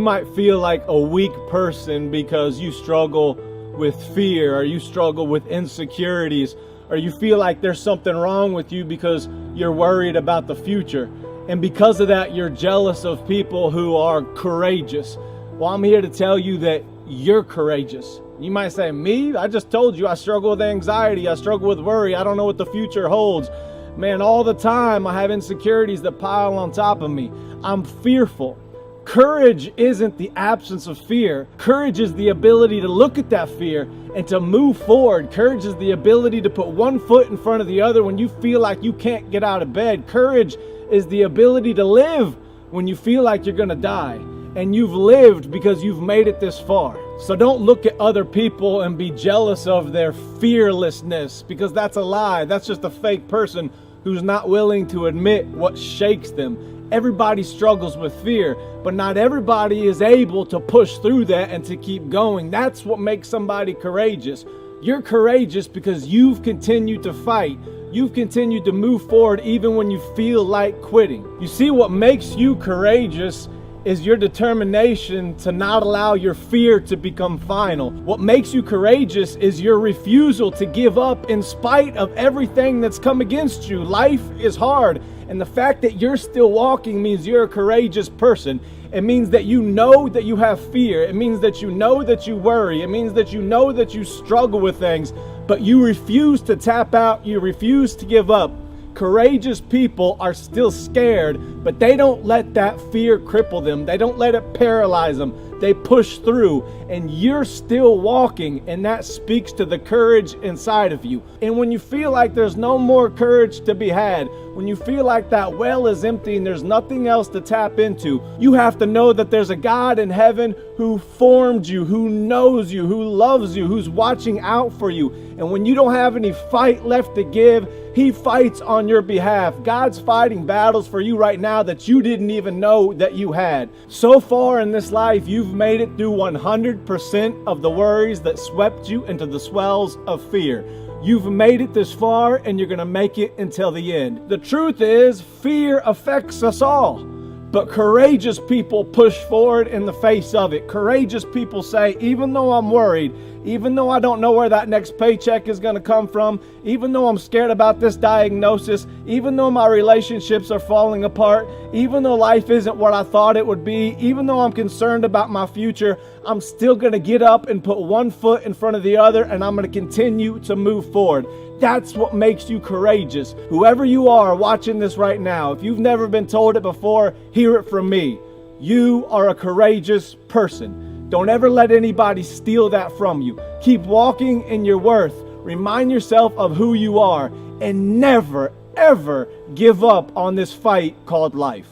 might feel like a weak person because you struggle with fear, or you struggle with insecurities, or you feel like there's something wrong with you because you're worried about the future. And because of that, you're jealous of people who are courageous. Well, I'm here to tell you that you're courageous. You might say, me? I just told you I struggle with anxiety. I struggle with worry. I don't know what the future holds. Man, all the time I have insecurities that pile on top of me. I'm fearful. Courage isn't the absence of fear. Courage is the ability to look at that fear and to move forward. Courage is the ability to put one foot in front of the other when you feel like you can't get out of bed. Courage is the ability to live when you feel like you're gonna die. And you've lived because you've made it this far. So don't look at other people and be jealous of their fearlessness, because that's a lie. That's just a fake person who's not willing to admit what shakes them. Everybody struggles with fear, but not everybody is able to push through that and to keep going. That's what makes somebody courageous. You're courageous because you've continued to fight. You've continued to move forward even when you feel like quitting. You see, what makes you courageous is your determination to not allow your fear to become final. What makes you courageous is your refusal to give up in spite of everything that's come against you. Life is hard, and the fact that you're still walking means you're a courageous person. It means that you know that you have fear. It means that you know that you worry. It means that you know that you struggle with things, but you refuse to tap out. You refuse to give up. Courageous people are still scared, but they don't let that fear cripple them. They don't let it paralyze them. They push through, and you're still walking, and that speaks to the courage inside of you. And when you feel like there's no more courage to be had, when you feel like that well is empty and there's nothing else to tap into, you have to know that there's a God in heaven who formed you, who knows you, who loves you, who's watching out for you. And when you don't have any fight left to give, He fights on your behalf. God's fighting battles for you right now that you didn't even know that you had. So far in this life, you've made it through 100% of the worries that swept you into the swells of fear. You've made it this far, and you're going to make it until the end. The truth is, fear affects us all. But courageous people push forward in the face of it. Courageous people say, even though I'm worried, even though I don't know where that next paycheck is going to come from, even though I'm scared about this diagnosis, even though my relationships are falling apart, even though life isn't what I thought it would be, even though I'm concerned about my future, I'm still going to get up and put one foot in front of the other, and I'm going to continue to move forward. That's what makes you courageous. Whoever you are watching this right now, if you've never been told it before, hear it from me. You are a courageous person. Don't ever let anybody steal that from you. Keep walking in your worth. Remind yourself of who you are, and never, ever give up on this fight called life.